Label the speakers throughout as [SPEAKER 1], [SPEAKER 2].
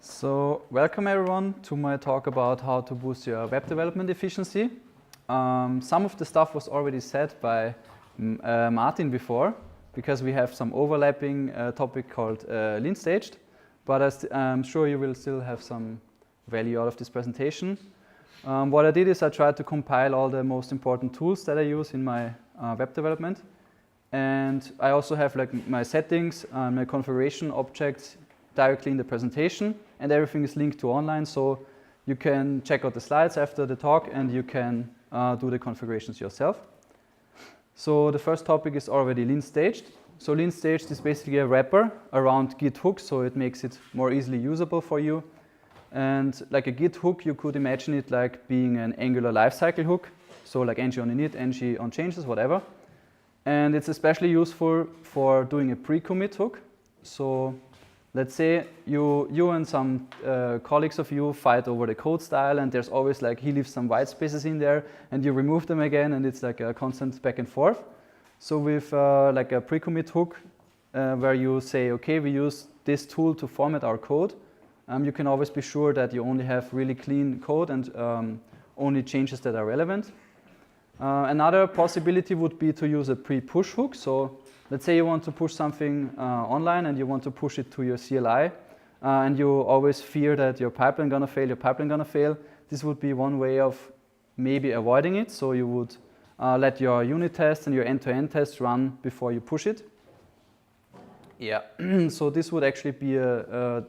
[SPEAKER 1] So, welcome everyone to my talk about how to boost your web development efficiency. Some of the stuff was already said by Martin before, because we have some overlapping topic called lintstage, but I'm sure you will still have some value out of this presentation. What I did is I tried to compile all the most important tools that I use in my web development. And I also have like my settings, my configuration objects directly in the presentation, and everything is linked to online, so you can check out the slides after the talk and you can do the configurations yourself. So the first topic is already lintstage. So lintstage is basically a wrapper around Git hooks, so it makes it more easily usable for you. And like a Git hook, you could imagine it like being an Angular lifecycle hook, so like ng on init, ng on changes, whatever. And it's especially useful for doing a pre-commit hook. So let's say you and some colleagues of you fight over the code style, and there's always like he leaves some white spaces in there, and you remove them again, and it's like a constant back and forth. So with like a pre-commit hook, where you say, okay, we use this tool to format our code, you can always be sure that you only have really clean code and only changes that are relevant. Another possibility would be to use a pre-push hook. So let's say you want to push something online and you want to push it to your CLI, and you always fear that your pipeline gonna fail, This would be one way of maybe avoiding it. So you would let your unit tests and your end-to-end tests run before you push it. Yeah, so this would actually be a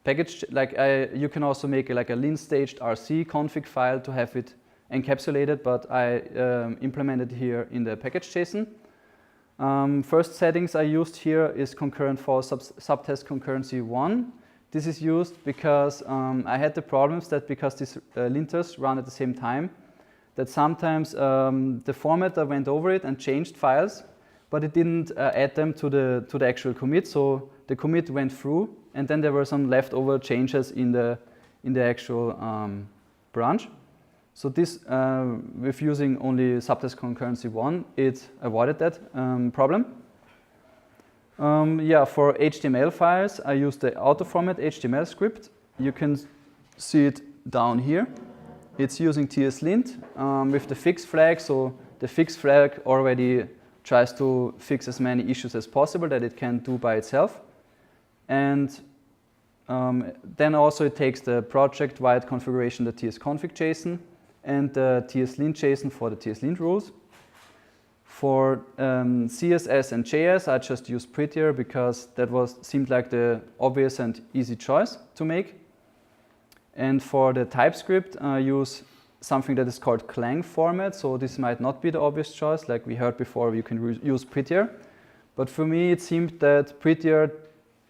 [SPEAKER 1] package, like you can also make like a linstaged RC config file to have it encapsulated, but I implemented here in the package JSON. First settings I used here is concurrent for subtest concurrency 1. This is used because I had the problems that because these linters run at the same time, that sometimes the formatter went over it and changed files, but it didn't add them to the actual commit. So the commit went through, and then there were some leftover changes in the actual branch. So this, with using only subtest concurrency 1, it avoided that problem. Yeah, for HTML files, I used the autoformat HTML script. You can see it down here. It's using tslint with the fix flag. So the fix flag already tries to fix as many issues as possible that it can do by itself. And then also it takes the project-wide configuration, the tsconfig JSON, and the tslint JSON for the tslint rules. For CSS and JS, I just used Prettier because that seemed like the obvious and easy choice to make. And for the TypeScript, I use something that is called Clang format. So this might not be the obvious choice, like we heard before. You can use Prettier, but for me it seemed that Prettier,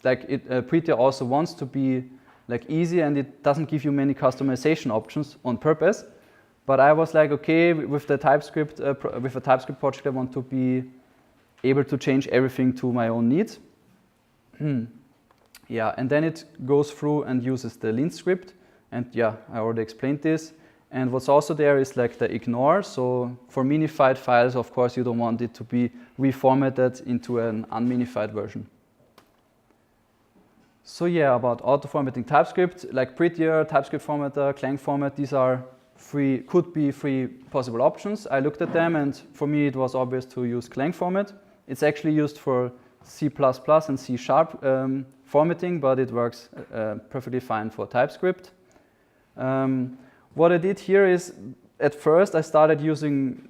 [SPEAKER 1] Prettier also wants to be like easy, and it doesn't give you many customization options on purpose. But I was like, okay, with the TypeScript, with a TypeScript project, I want to be able to change everything to my own needs. Yeah, and then it goes through and uses the lint script. And yeah, I already explained this. And what's also there is like the ignore. So for minified files, of course, you don't want it to be reformatted into an unminified version. So yeah, about auto-formatting TypeScript, like Prettier, TypeScript formatter, Clang format, these are could be three possible options. I looked at them, and for me it was obvious to use Clang format. It's actually used for C++ and C# formatting, but it works perfectly fine for TypeScript. What I did here is, at first I started using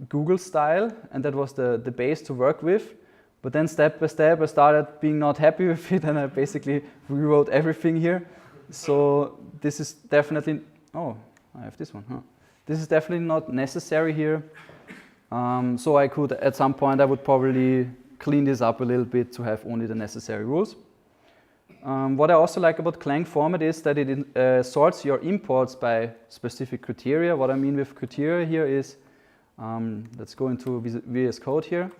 [SPEAKER 1] Google style, and that was the base to work with. But then step by step I started being not happy with it, and I basically rewrote everything here. So this is definitely, oh, I have this one, huh? This is definitely not necessary here. So I could, at some point, I would probably clean this up a little bit to have only the necessary rules. What I also like about Clang format is that it sorts your imports by specific criteria. What I mean with criteria here is, let's go into VS Code here.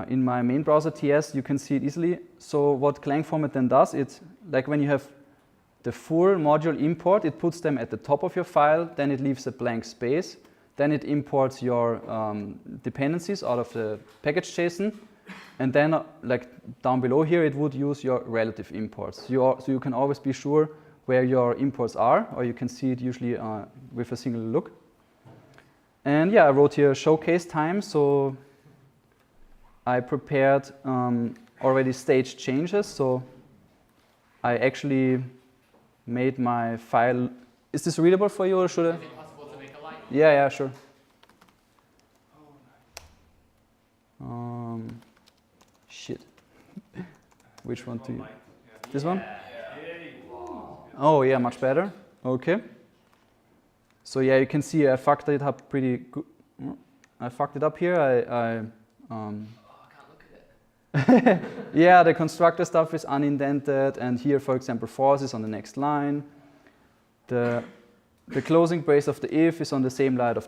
[SPEAKER 1] In my main browser TS, you can see it easily. So what Clang format then does, it's like when you have the full module import, it puts them at the top of your file, then it leaves a blank space, then it imports your dependencies out of the package JSON, And then, like down below here, it would use your relative imports. So you can always be sure where your imports are, or you can see it usually with a single look. And yeah, I wrote here showcase time. So I prepared already staged changes. So I actually made my file. Is this readable for you, or should I?
[SPEAKER 2] Is it possible to make a line?
[SPEAKER 1] Yeah, sure. Shit. Which one do you? This one? Oh yeah, much better. Okay. So yeah, you can see I fucked it up pretty good. I fucked it up here.
[SPEAKER 2] Oh, I can't look at it.
[SPEAKER 1] Yeah, the constructor stuff is unindented, and here, for example, false is on the next line. The closing brace of the if is on the same line of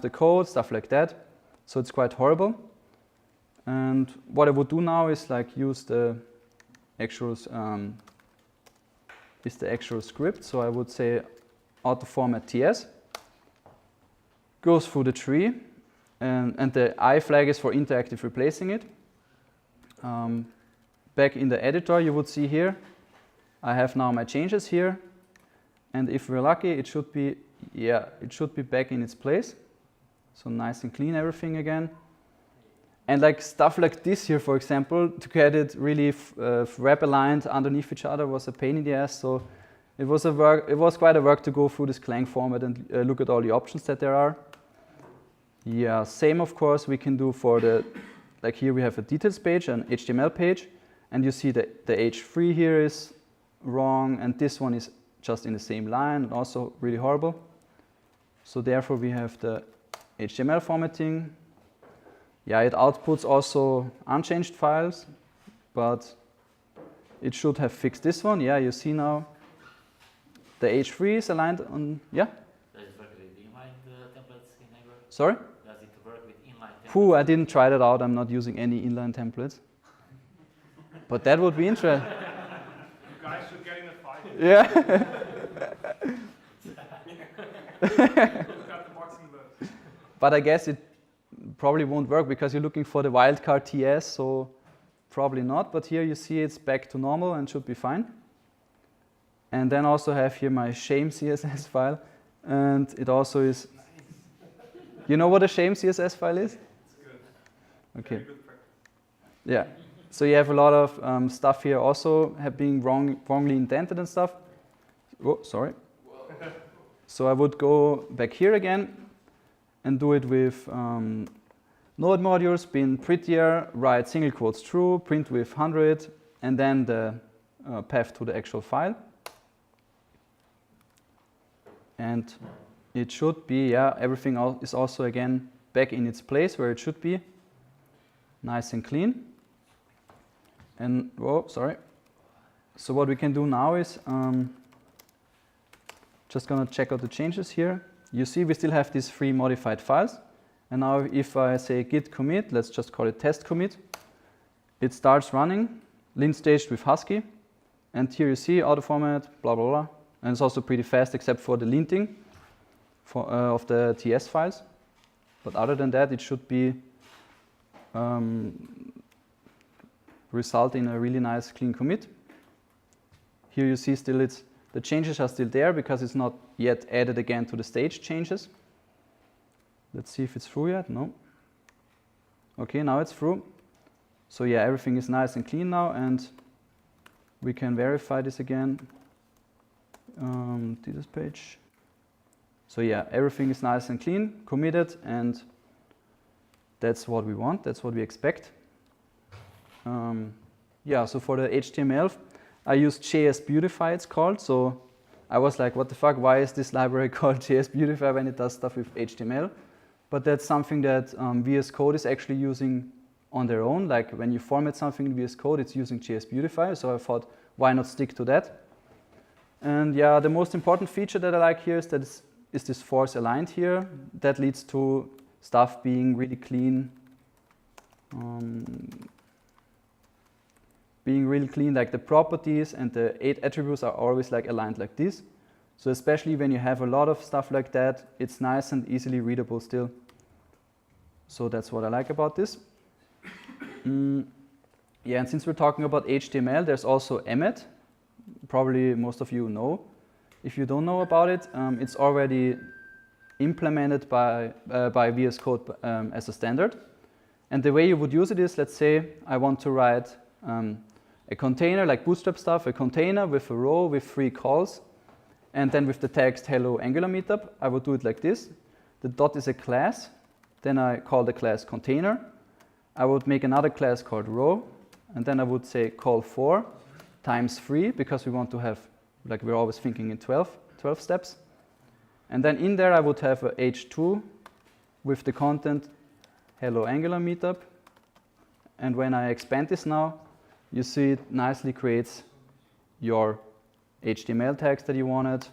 [SPEAKER 1] the code, stuff like that. So it's quite horrible. And what I would do now is like use the actual script. So I would say autoformat TS goes through the tree, and the I flag is for interactive replacing it. Back in the editor, you would see here, I have now my changes here, and if we're lucky, it should be back in its place. So nice and clean everything again. And like stuff like this here, for example, to get it really wrap aligned underneath each other was a pain in the ass. So it was quite a work to go through this Clang format and look at all the options that there are. Yeah, same of course we can do for the, like here we have a details page, an HTML page, and you see that the H3 here is wrong, and this one is just in the same line, and also really horrible. So therefore we have the HTML formatting. Yeah, it outputs also unchanged files, but it should have fixed this one. Yeah, you see now the H3 is aligned on, yeah?
[SPEAKER 2] Does it work with inline templates in Neighbor?
[SPEAKER 1] Sorry?
[SPEAKER 2] Does it work with inline templates?
[SPEAKER 1] Phew, I didn't try that out. I'm not using any inline templates. But that would be interesting.
[SPEAKER 3] You guys should get in a fight.
[SPEAKER 1] Yeah.
[SPEAKER 3] Look at the boxing gloves.
[SPEAKER 1] But I guess it probably won't work because you're looking for the wildcard TS, so probably not. But here you see it's back to normal and should be fine. And then also have here my shame CSS file, and it also is. You know what a shame CSS file is?
[SPEAKER 3] It's good.
[SPEAKER 1] Okay.
[SPEAKER 3] Very good practice.
[SPEAKER 1] Yeah. So you have a lot of stuff here also being wrongly indented and stuff. Oh, sorry. So I would go back here again and do it with node modules, being prettier, write single quotes true, print with 100, and then the path to the actual file. And it should be, yeah, everything is also again back in its place where it should be. Nice and clean. And, oh, sorry. So what we can do now is, just gonna check out the changes here. You see we still have these 3 modified files. And now if I say git commit, let's just call it test commit, it starts running, lintstage with Husky. And here you see autoformat, blah, blah, blah. And it's also pretty fast except for the linting of the TS files. But other than that, it should be result in a really nice clean commit. Here you see still the changes are still there because it's not yet added again to the stage changes. Let's see if it's through yet. No. Okay, now it's through. So yeah, everything is nice and clean now, and we can verify this again. This page. So yeah, everything is nice and clean, committed, and that's what we want. That's what we expect. Yeah, so for the HTML, I used JS Beautify, it's called. So I was like, what the fuck, why is this library called JS Beautify when it does stuff with HTML? But that's something that VS Code is actually using on their own. Like when you format something in VS Code, it's using JS Beautify. So I thought, why not stick to that? And yeah, the most important feature that I like here is that is this force aligned here. That leads to stuff being really clean. Being really clean, like the properties and the 8 attributes are always like aligned like this. So especially when you have a lot of stuff like that, it's nice and easily readable still. So that's what I like about this. Yeah, and since we're talking about HTML, there's also emmet. Probably most of you know. If you don't know about it, it's already implemented by VS Code as a standard. And the way you would use it is, let's say I want to write a container, like Bootstrap stuff, a container with a row with 3 calls, and then with the text hello Angular meetup, I would do it like this. The dot is a class, then I call the class container. I would make another class called row, and then I would say call 4 times 3, because we want to have, like we're always thinking in 12 steps. And then in there I would have a h2 with the content hello Angular meetup. And when I expand this now, you see it nicely creates your HTML text that you wanted.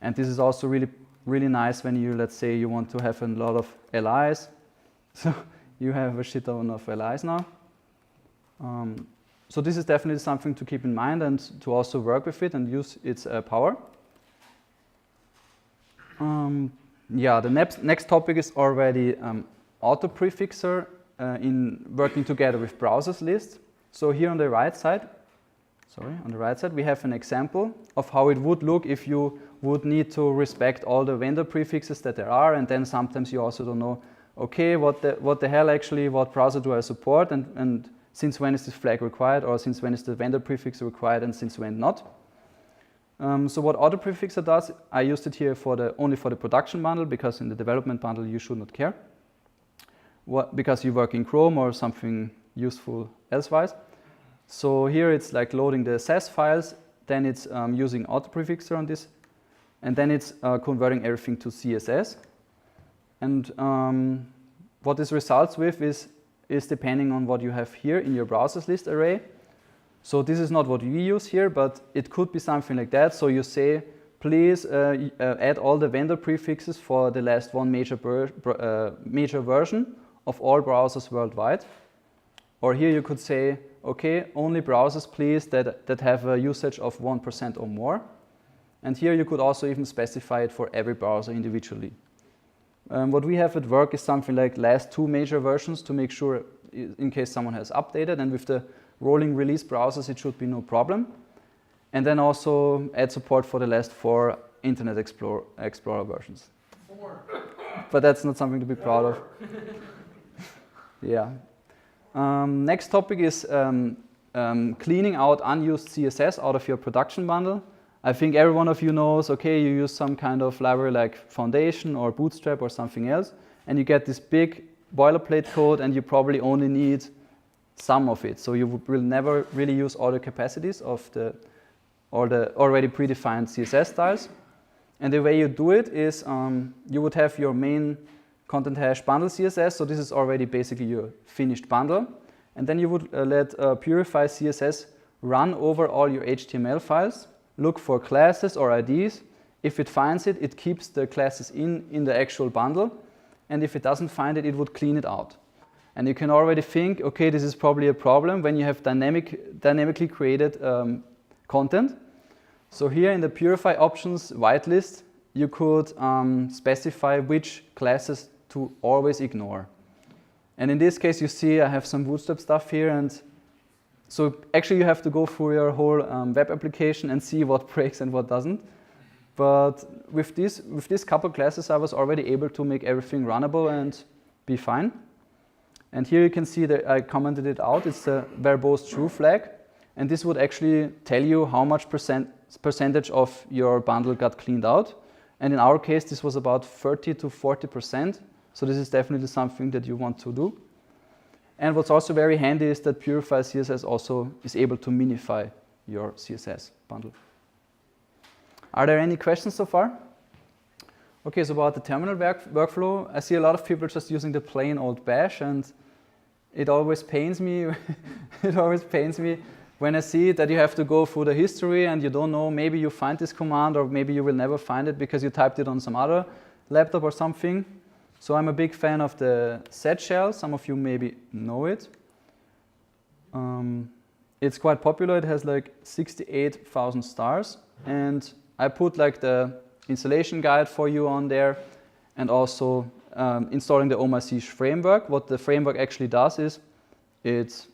[SPEAKER 1] And this is also really nice when you, let's say, you want to have a lot of LIs. So you have a shit ton of LIs now. So this is definitely something to keep in mind and to also work with it and use its power. Yeah, the next topic is already autoprefixer in working together with browsers list. So here on the right side, we have an example of how it would look if you would need to respect all the vendor prefixes that there are, and then sometimes you also don't know, okay, what the hell actually, what browser do I support, and since when is this flag required, or since when is the vendor prefix required, and since when not. So what autoprefixer does, I used it here only for the production bundle, because in the development bundle you should not care, because you work in Chrome or something useful elsewise. So here it's like loading the SAS files, then it's using autoprefixer on this, and then it's converting everything to CSS. And what this results with is depending on what you have here in your browsers list array. So this is not what we use here, but it could be something like that. So you say, please add all the vendor prefixes for the last one major version of all browsers worldwide. Or here you could say, okay, only browsers please that have a usage of 1% or more. And here you could also even specify it for every browser individually. What we have at work is something like last 2 major versions to make sure in case someone has updated, and with the rolling release browsers it should be no problem. And then also add support for the last 4 Internet Explorer versions.
[SPEAKER 3] 4.
[SPEAKER 1] But that's not something to be proud of. Yeah. Next topic is cleaning out unused CSS out of your production bundle. I think every one of you knows, okay, you use some kind of library like Foundation or Bootstrap or something else, and you get this big boilerplate code, and you probably only need some of it. So you will never really use all the capacities of the already predefined CSS styles. And the way you do it is you would have your main content hash bundle CSS. So this is already basically your finished bundle. And then you would let purify CSS run over all your HTML files, look for classes or IDs. If it finds it, it keeps the classes in the actual bundle. And if it doesn't find it, it would clean it out. And you can already think, okay, this is probably a problem when you have dynamically created content. So here in the purify options whitelist, you could specify which classes to always ignore. And in this case, you see I have some Bootstrap stuff here, and so actually you have to go through your whole web application and see what breaks and what doesn't. But with these couple classes, I was already able to make everything runnable and be fine. And here you can see that I commented it out. It's the verbose true flag, and this would actually tell you how much percentage of your bundle got cleaned out. And in our case, this was about 30 to 40%. So this is definitely something that you want to do. And what's also very handy is that Purify CSS also is able to minify your CSS bundle. Are there any questions so far? Okay, so about the terminal workflow, I see a lot of people just using the plain old bash, and it always pains me. It always pains me when I see that you have to go through the history and you don't know, maybe you find this command or maybe you will never find it because you typed it on some other laptop or something. So I'm a big fan of the set shell. Some of you maybe know it. It's quite popular. It has like 68,000 stars. And I put like the installation guide for you on there, and also installing the OMySeach framework. What the framework actually does is it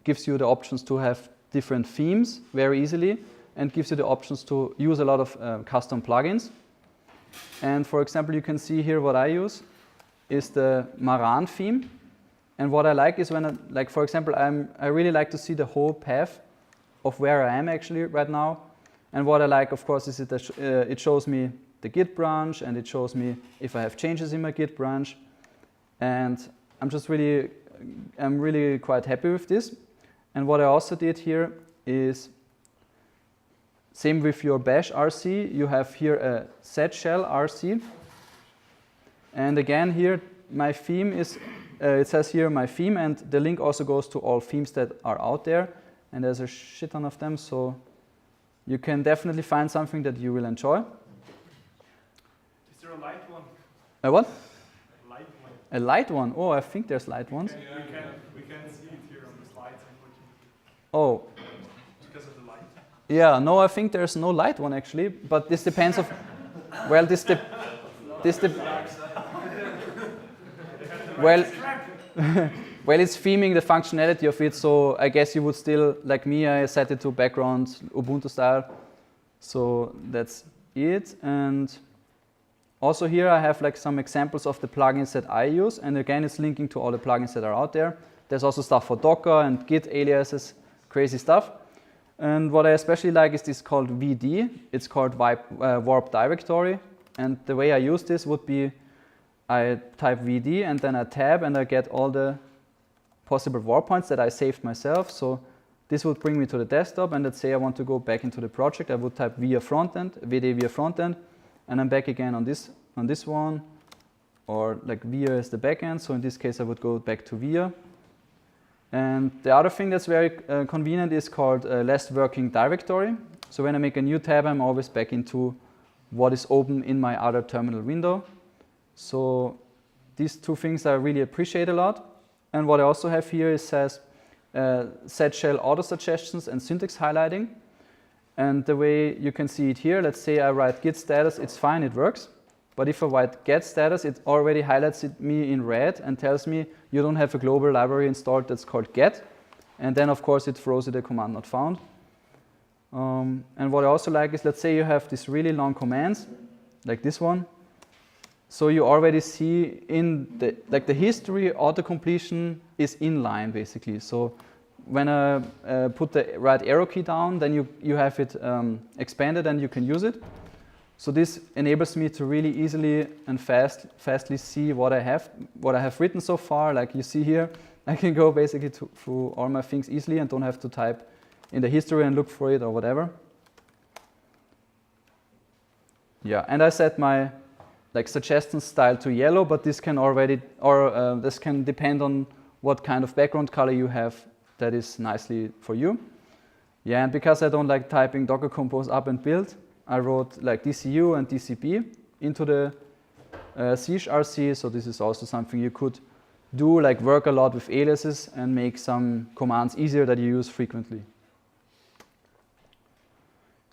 [SPEAKER 1] gives you the options to have different themes very easily and gives you the options to use a lot of custom plugins. And for example, you can see here what I use is the Maran theme. And what I like is when, like for example, I really like to see the whole path of where I am actually right now. And what I like, of course, is it shows me the Git branch, and it shows me if I have changes in my Git branch. And I'm really quite happy with this. And what I also did here is same with your bash RC. You have here a set shell RC. And again here, my theme is, it says here my theme, and the link also goes to all themes that are out there. And there's a shit ton of them, so you can definitely find something that you will enjoy.
[SPEAKER 3] Is there a light one?
[SPEAKER 1] A what?
[SPEAKER 3] A light one.
[SPEAKER 1] A light one? Oh, I think there's light ones.
[SPEAKER 3] We can't see it here on the slides, unfortunately.
[SPEAKER 1] Oh.
[SPEAKER 3] Because of the light.
[SPEAKER 1] Yeah, no, I think there's no light one actually, but this depends of, well, well, it's theming the functionality of it, so I guess you would still, like me, I set it to background Ubuntu style, so that's it. And also here I have like some examples of the plugins that I use, and again it's linking to all the plugins that are out there. There's also stuff for Docker and Git aliases, crazy stuff. And what I especially like is this called VD. It's called warp directory, and the way I use this would be I type VD and then I tab and I get all the possible warp points that I saved myself. So this would bring me to the desktop, and let's say I want to go back into the project. I would type via frontend, VD via frontend, and I'm back again on this one, or like via is the backend. So in this case, I would go back to via. And the other thing that's very convenient is called last working directory. So when I make a new tab, I'm always back into what is open in my other terminal window. So these two things I really appreciate a lot. And what I also have here is says set shell auto suggestions and syntax highlighting. And the way you can see it here, let's say I write git status, it's fine, it works. But if I write get status, it already highlights it me in red and tells me you don't have a global library installed that's called get. And then of course it throws it a command not found. And what I also like is, let's say you have these really long commands, like this one. So you already see in the history, auto-completion is inline basically. So when I put the right arrow key down, then you have it expanded and you can use it. So this enables me to really easily and fastly see what I have written so far. Like you see here, I can go basically through all my things easily and don't have to type in the history and look for it or whatever. Yeah, and I set my suggestion style to yellow, but this can this can depend on what kind of background color you have that is nicely for you. Yeah, and because I don't like typing Docker Compose up and build, I wrote like DCU and DCB into the CHRC, so this is also something you could do, like work a lot with aliases and make some commands easier that you use frequently.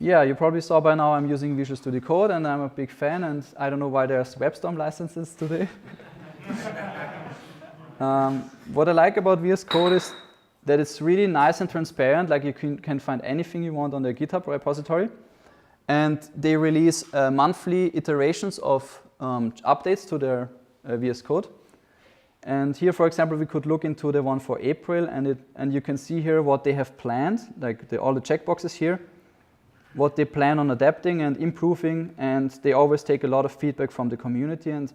[SPEAKER 1] Yeah, you probably saw by now I'm using Visual Studio Code, and I'm a big fan, and I don't know why there's WebStorm licenses today. What I like about VS Code is that it's really nice and transparent, like you can find anything you want on the GitHub repository. And they release monthly iterations of updates to their VS Code. And here, for example, we could look into the one for April, and you can see here what they have planned, like all the checkboxes here, what they plan on adapting and improving, and they always take a lot of feedback from the community. And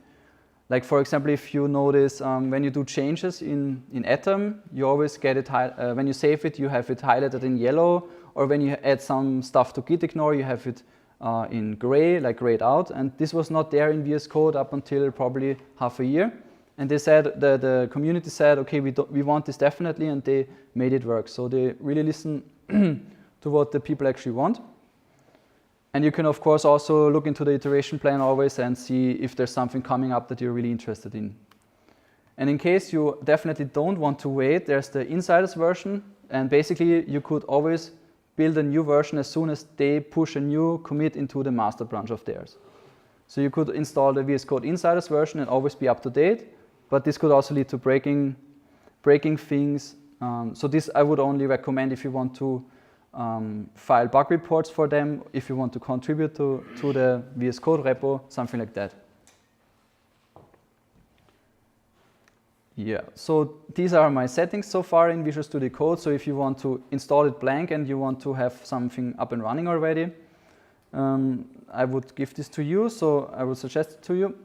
[SPEAKER 1] like, for example, if you notice when you do changes in Atom, you always get it, when you save it, you have it highlighted in yellow, or when you add some stuff to git ignore, you have it in gray, like grayed out. And this was not there in VS Code up until probably half a year. And they said, the community said, okay, we want this definitely, and they made it work. So they really listen to what the people actually want. And you can, of course, also look into the iteration plan always and see if there's something coming up that you're really interested in. And in case you definitely don't want to wait, there's the insiders version. And basically, you could always build a new version as soon as they push a new commit into the master branch of theirs. So you could install the VS Code insiders version and always be up to date. But this could also lead to breaking breaking things. So this I would only recommend if you want to file bug reports for them, if you want to contribute to the VS Code repo, something like that. Yeah, so these are my settings so far in Visual Studio Code. So if you want to install it blank and you want to have something up and running already, I would give this to you. So I would suggest it to you.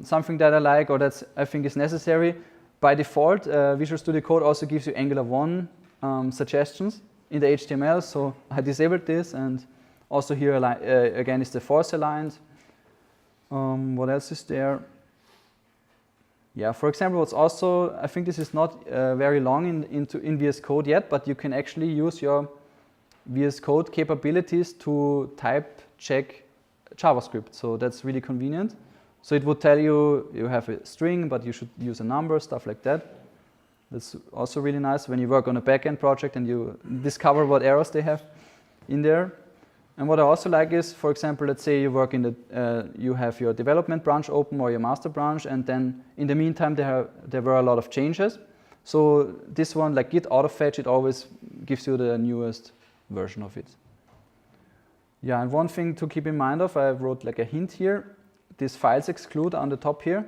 [SPEAKER 1] Something that I like, or that I think is necessary, by default, Visual Studio Code also gives you Angular 1 suggestions in the HTML. So I disabled this, and also here again is the force aligned. What else is there? Yeah, for example, what's also, I think this is not very long in VS Code yet, but you can actually use your VS Code capabilities to type check JavaScript. So that's really convenient. So it would tell you you have a string, but you should use a number, stuff like that. That's also really nice when you work on a backend project and you discover what errors they have in there. And what I also like is, for example, let's say you work in the, you have your development branch open or your master branch, and then in the meantime there were a lot of changes. So this one, like git autofetch, it always gives you the newest version of it. Yeah, and one thing to keep in mind of, I wrote like a hint here, this files exclude on the top here.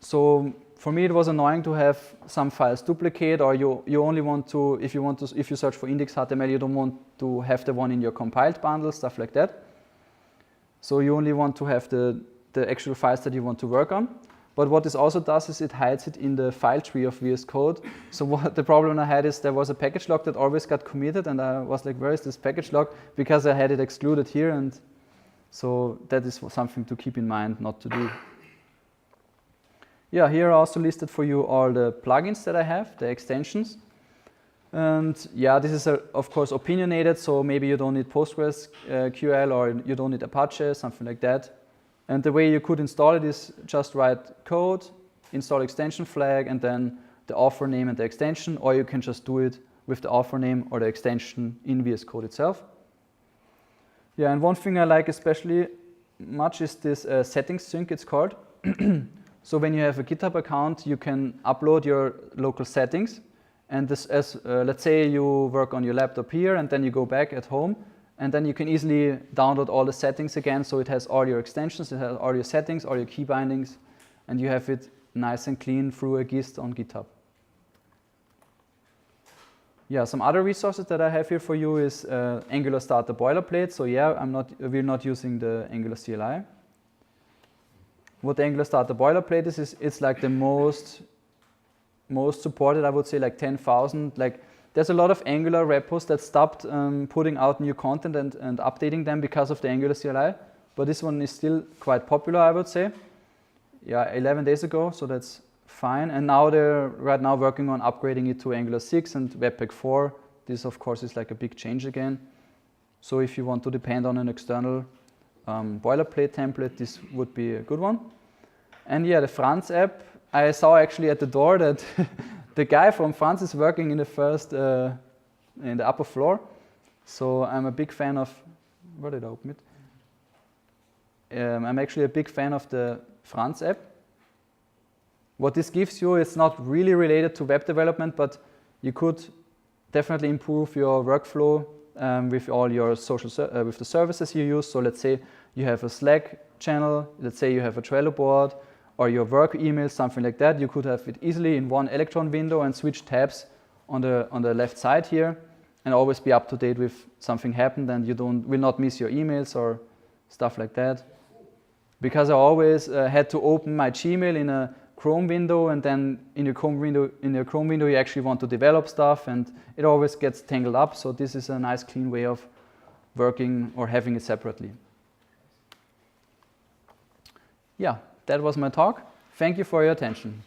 [SPEAKER 1] So for me, it was annoying to have some files duplicate, or you only want to, if you search for index.html, you don't want to have the one in your compiled bundle, stuff like that. So you only want to have the actual files that you want to work on. But what this also does is it hides it in the file tree of VS Code. So what the problem I had is there was a package log that always got committed, and I was like, where is this package log? Because I had it excluded here, and so that is something to keep in mind not to do. Yeah, here I also listed for you all the plugins that I have, the extensions. And yeah, this is of course opinionated, so maybe you don't need PostgreSQL or you don't need Apache, something like that. And the way you could install it is just write code, install extension flag, and then the author name and the extension, or you can just do it with the author name or the extension in VS Code itself. Yeah, and one thing I like especially much is this settings sync, it's called. So when you have a GitHub account, you can upload your local settings. And this, let's say you work on your laptop here, and then you go back at home, and then you can easily download all the settings again. So it has all your extensions, it has all your settings, all your key bindings, and you have it nice and clean through a gist on GitHub. Yeah, some other resources that I have here for you is Angular Starter boilerplate. So yeah, we're not using the Angular CLI. What the Angular Starter boilerplate is it's like the most supported, I would say, like 10,000. Like there's a lot of Angular repos that stopped putting out new content and updating them because of the Angular CLI. But this one is still quite popular, I would say. Yeah, 11 days ago, so that's fine. And now they're right now working on upgrading it to Angular 6 and Webpack 4. This, of course, is like a big change again. So if you want to depend on an external boilerplate template, this would be a good one. And yeah, the Franz app, I saw actually at the door that the guy from Franz is working in the first, in the upper floor. So I'm a big fan of, where did I open it? I'm actually a big fan of the Franz app. What this gives you, it's not really related to web development, but you could definitely improve your workflow with all your with the services you use. So let's say you have a Slack channel, let's say you have a Trello board, or your work email, something like that. You could have it easily in one Electron window and switch tabs on the left side here, and always be up to date with something happened, and you will not miss your emails or stuff like that. Because I always had to open my Gmail in a Chrome window, and then in your Chrome window you actually want to develop stuff, and it always gets tangled up. So this is a nice clean way of working or having it separately. Yeah, that was my talk. Thank you for your attention.